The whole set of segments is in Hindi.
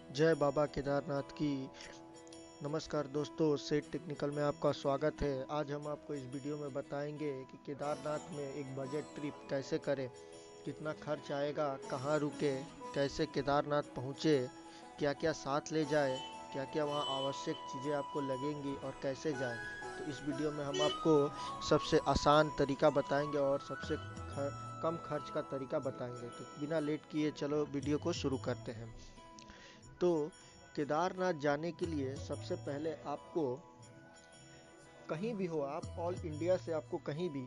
जय बाबा केदारनाथ की। नमस्कार दोस्तों, सेठ टेक्निकल में आपका स्वागत है। आज हम आपको इस वीडियो में बताएंगे कि केदारनाथ में एक बजट ट्रिप कैसे करें, कितना खर्च आएगा, कहाँ रुके, कैसे केदारनाथ पहुँचे, क्या क्या साथ ले जाए, क्या क्या वहाँ आवश्यक चीज़ें आपको लगेंगी और कैसे जाए। तो इस वीडियो में हम आपको सबसे आसान तरीका बताएंगे और सबसे कम खर्च का तरीका बताएंगे। तो बिना लेट किए चलो वीडियो को शुरू करते हैं। तो केदारनाथ जाने के लिए सबसे पहले आपको कहीं भी हो, आप ऑल इंडिया से आपको कहीं भी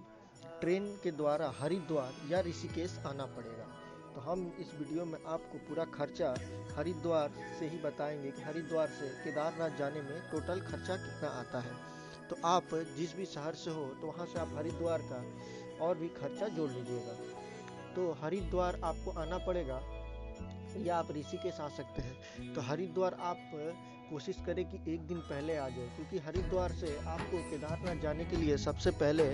ट्रेन के द्वारा हरिद्वार या ऋषिकेश आना पड़ेगा। तो हम इस वीडियो में आपको पूरा खर्चा हरिद्वार से ही बताएंगे कि हरिद्वार से केदारनाथ जाने में टोटल खर्चा कितना आता है। तो आप जिस भी शहर से हो तो वहाँ से आप हरिद्वार का और भी खर्चा जोड़ लीजिएगा। तो हरिद्वार आपको आना पड़ेगा या आप ऋषिकेश आ सकते हैं। तो हरिद्वार आप कोशिश करें कि एक दिन पहले आ जाए, क्योंकि हरिद्वार से आपको केदारनाथ जाने के लिए सबसे पहले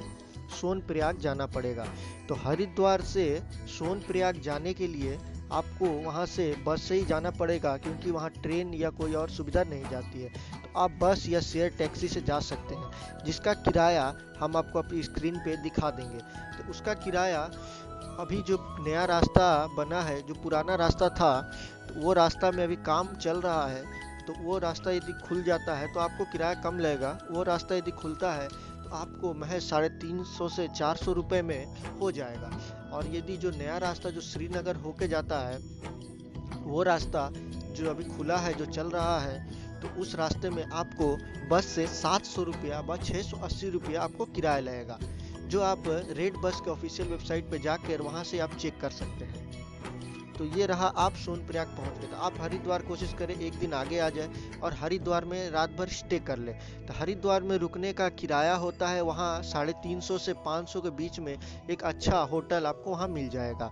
सोनप्रयाग जाना पड़ेगा। तो हरिद्वार से सोनप्रयाग जाने के लिए आपको वहाँ से बस से ही जाना पड़ेगा, क्योंकि वहाँ ट्रेन या कोई और सुविधा नहीं जाती है। तो आप बस या शेयर टैक्सी से जा सकते हैं, जिसका किराया हम आपको अपनी स्क्रीन पे दिखा देंगे। तो उसका किराया, अभी जो नया रास्ता बना है, जो पुराना रास्ता था तो वो रास्ता में अभी काम चल रहा है। तो वो रास्ता यदि खुल जाता है तो आपको किराया कम लगेगा। वो रास्ता यदि खुलता है तो आपको महज 350 से 400 रुपये में हो जाएगा। और यदि जो नया रास्ता जो श्रीनगर होके जाता है, वो रास्ता जो अभी खुला है, जो चल रहा है, तो उस रास्ते में आपको बस से 700 रुपया व 680 रुपया आपको किराया लगेगा, जो आप रेड बस के ऑफिशियल वेबसाइट पे जाकर वहाँ से आप चेक कर सकते हैं। तो ये रहा, आप सोनप्रयाग पहुँच गए। तो आप हरिद्वार कोशिश करें एक दिन आगे आ जाए और हरिद्वार में रात भर स्टे कर ले। तो हरिद्वार में रुकने का किराया होता है वहाँ 350 से 500 के बीच में एक अच्छा होटल आपको वहाँ मिल जाएगा।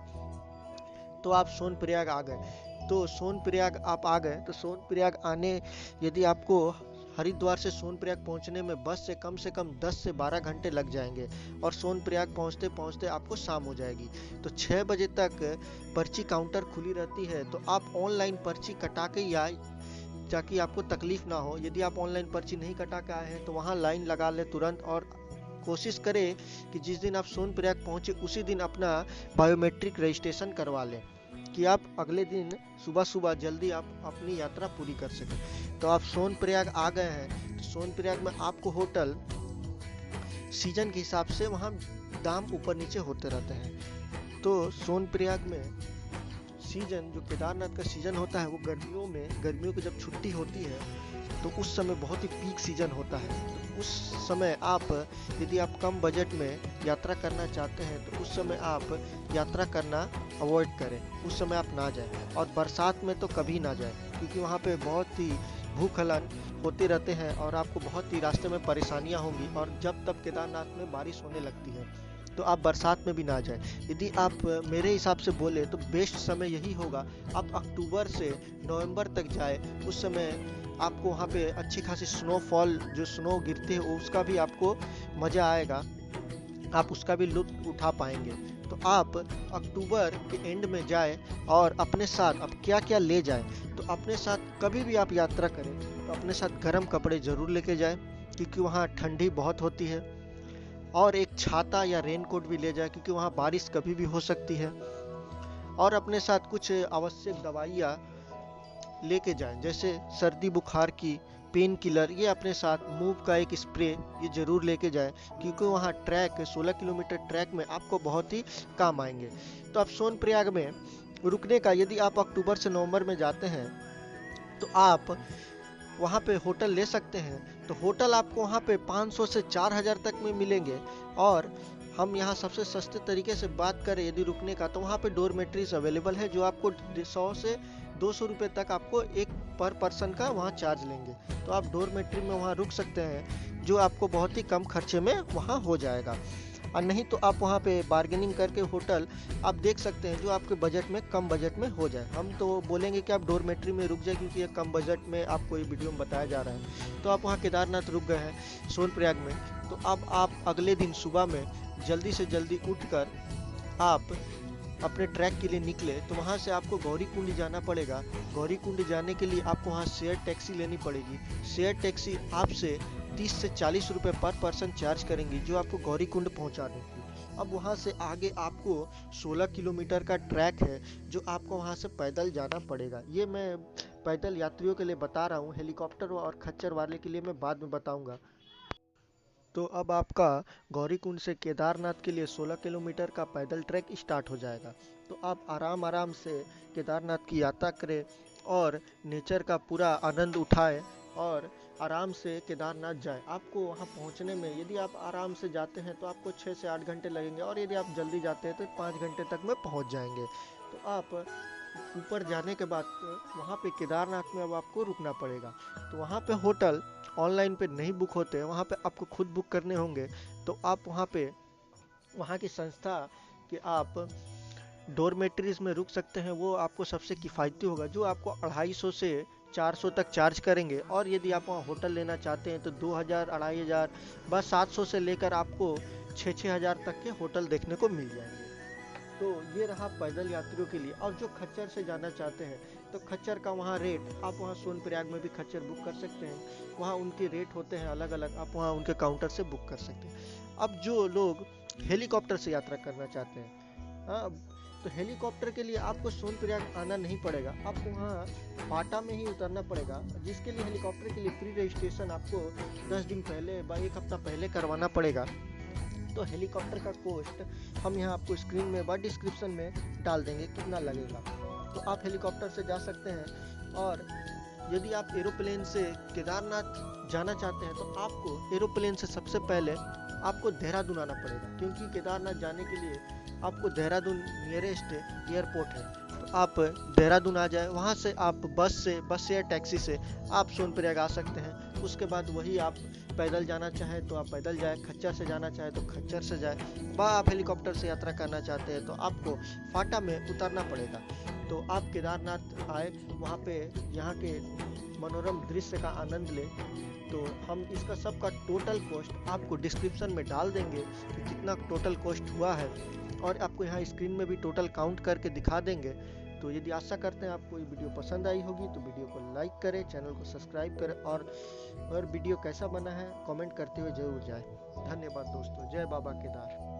तो आप सोनप्रयाग आ गए। तो सोनप्रयाग आप आ गए तो सोनप्रयाग आने, यदि आपको हरिद्वार से सोनप्रयाग पहुंचने में बस से कम 10 से 12 घंटे लग जाएंगे और सोनप्रयाग पहुंचते पहुंचते आपको शाम हो जाएगी। तो 6 बजे तक पर्ची काउंटर खुली रहती है। तो आप ऑनलाइन पर्ची कटा के या, ताकि आपको तकलीफ ना हो, यदि आप ऑनलाइन पर्ची नहीं कटा के आए हैं तो वहाँ लाइन लगा ले तुरंत। और कोशिश करें कि जिस दिन आप सोनप्रयाग पहुँचे उसी दिन अपना बायोमेट्रिक रजिस्ट्रेशन करवा लें, कि आप अगले दिन सुबह सुबह जल्दी आप अपनी यात्रा पूरी कर सकें। तो आप सोनप्रयाग आ गए हैं। तो सोनप्रयाग में आपको होटल सीजन के हिसाब से वहाँ दाम ऊपर नीचे होते रहते हैं। तो सोनप्रयाग में सीजन, जो केदारनाथ का सीजन होता है, वो गर्मियों की जब छुट्टी होती है तो उस समय बहुत ही पीक सीजन होता है। तो उस समय आप, यदि आप कम बजट में यात्रा करना चाहते हैं तो उस समय आप यात्रा करना अवॉइड करें, उस समय आप ना जाएं। और बरसात में तो कभी ना जाएं, क्योंकि वहाँ पे बहुत ही भूस्खलन होते रहते हैं और आपको बहुत ही रास्ते में परेशानियाँ होंगी। और जब तब केदारनाथ में बारिश होने लगती है, तो आप बरसात में भी ना जाएं। यदि आप मेरे हिसाब से बोले तो बेस्ट समय यही होगा, आप अक्टूबर से नवंबर तक जाए। उस समय आपको वहाँ पे अच्छी खासी स्नोफॉल, जो स्नो गिरते हैं उसका भी आपको मज़ा आएगा, आप उसका भी लुत्फ उठा पाएंगे। तो आप अक्टूबर के एंड में जाए और अपने साथ अब क्या क्या ले जाए। तो अपने साथ कभी भी आप यात्रा करें तो अपने साथ गर्म कपड़े ज़रूर लेके जाए, क्योंकि वहाँ ठंडी बहुत होती है। और एक छाता या रेनकोट भी ले जाए, क्योंकि वहाँ बारिश कभी भी हो सकती है। और अपने साथ कुछ आवश्यक दवाइयाँ लेके जाएं, जैसे सर्दी बुखार की, पेन किलर, ये अपने साथ, मूव का एक स्प्रे, ये ज़रूर लेके जाएं, क्योंकि वहाँ ट्रैक 16 किलोमीटर ट्रैक में आपको बहुत ही काम आएंगे। तो आप सोनप्रयाग में रुकने का, यदि आप अक्टूबर से नवंबर में जाते हैं तो आप वहाँ पे होटल ले सकते हैं। तो होटल आपको वहाँ पे 500 से 4000 तक में मिलेंगे। और हम यहाँ सबसे सस्ते तरीके से बात करें यदि रुकने का, तो वहाँ पे डोरमेट्रीज अवेलेबल है, जो आपको 100 से 200 रुपये तक आपको एक पर पर्सन का वहाँ चार्ज लेंगे। तो आप डोरमेट्री में वहाँ रुक सकते हैं, जो आपको बहुत ही कम खर्चे में वहाँ हो जाएगा। और नहीं तो आप वहाँ पे बार्गेनिंग करके होटल आप देख सकते हैं, जो आपके बजट में, कम बजट में हो जाए। हम तो बोलेंगे कि आप डोरमेट्री में रुक जाए, क्योंकि ये कम बजट में आपको ये वीडियो में बताया जा रहा है। तो आप वहाँ केदारनाथ रुक गए हैं सोनप्रयाग में, तो अब आप अगले दिन सुबह में जल्दी से जल्दी उठकर आप अपने ट्रैक के लिए निकले तो वहाँ से आपको गौरीकुंड जाना पड़ेगा। गौरीकुंड जाने के लिए आपको वहाँ शेयर टैक्सी लेनी पड़ेगी। शेयर टैक्सी आपसे 30 से 40 रुपये पर पर्सन चार्ज करेंगी, जो आपको गौरीकुंड पहुँचा देगी। अब वहाँ से आगे आपको 16 किलोमीटर का ट्रैक है, जो आपको वहाँ से पैदल जाना पड़ेगा। ये मैं पैदल यात्रियों के लिए बता रहा हूँ, हेलीकॉप्टर और खच्चर वाले के लिए मैं बाद में बताऊँगा। तो अब आपका गौरीकुंड से केदारनाथ के लिए 16 किलोमीटर का पैदल ट्रैक स्टार्ट हो जाएगा। तो आप आराम आराम से केदारनाथ की यात्रा करें और नेचर का पूरा आनंद उठाएं और आराम से केदारनाथ जाएं। आपको वहां पहुंचने में यदि आप आराम से जाते हैं तो आपको 6 से 8 घंटे लगेंगे, और यदि आप जल्दी जाते हैं तो 5 घंटे तक में पहुंच जाएंगे। तो आप ऊपर जाने के बाद वहाँ पे केदारनाथ में अब आपको रुकना पड़ेगा। तो वहाँ पे होटल ऑनलाइन पे नहीं बुक होते हैं, वहाँ पे आपको खुद बुक करने होंगे। तो आप वहाँ पे वहाँ की संस्था के आप डॉर्मेट्रीज में रुक सकते हैं, वो आपको सबसे किफ़ायती होगा, जो आपको 250 से 400 तक चार्ज करेंगे। और यदि आप वहाँ होटल लेना चाहते हैं तो 2000 2500 बस 700 से लेकर आपको 6-6 हज़ार तक के होटल देखने को मिल जाएंगे। तो ये रहा पैदल यात्रियों के लिए। और जो खच्चर से जाना चाहते हैं तो खच्चर का वहाँ रेट, आप वहाँ सोनप्रयाग में भी खच्चर बुक कर सकते हैं, वहाँ उनके रेट होते हैं अलग अलग, आप वहाँ उनके काउंटर से बुक कर सकते हैं। अब जो लोग हेलीकॉप्टर से यात्रा करना चाहते हैं, हाँ, तो हेलीकॉप्टर के लिए आपको सोनप्रयाग आना नहीं पड़ेगा, आपको वहाँ पाटा में ही उतरना पड़ेगा, जिसके लिए हेलीकॉप्टर के लिए प्री रजिस्ट्रेशन आपको 10 दिन पहले व 1 हफ्ता पहले करवाना पड़ेगा। तो हेलीकॉप्टर का कॉस्ट हम यहाँ आपको स्क्रीन में व डिस्क्रिप्शन में डाल देंगे कितना लगेगा। तो आप हेलीकॉप्टर से जा सकते हैं। और यदि आप एरोप्लेन से केदारनाथ जाना चाहते हैं तो आपको एरोप्लेन से सबसे पहले आपको देहरादून आना पड़ेगा, क्योंकि केदारनाथ जाने के लिए आपको देहरादून नियरेस्ट एयरपोर्ट है। तो आप देहरादून आ जाए, वहाँ से आप बस या टैक्सी से आप सोनप्रयाग आ सकते हैं। उसके बाद वही आप पैदल जाना चाहें तो आप पैदल जाएं, खच्चर से जाना चाहें तो खच्चर से जाएं, व आप हेलीकॉप्टर से यात्रा करना चाहते हैं तो आपको फाटा में उतरना पड़ेगा। तो आप केदारनाथ आए, वहाँ पे यहाँ के मनोरम दृश्य का आनंद लें। तो हम इसका सबका टोटल कॉस्ट आपको डिस्क्रिप्शन में डाल देंगे कि कितना टोटल कॉस्ट हुआ है, और आपको यहाँ स्क्रीन में भी टोटल काउंट करके दिखा देंगे। तो यदि आशा करते हैं आपको ये वीडियो पसंद आई होगी तो वीडियो को लाइक करें, चैनल को सब्सक्राइब करें, और वीडियो कैसा बना है कमेंट करते हुए जरूर जाएं। धन्यवाद दोस्तों, जय बाबा केदार।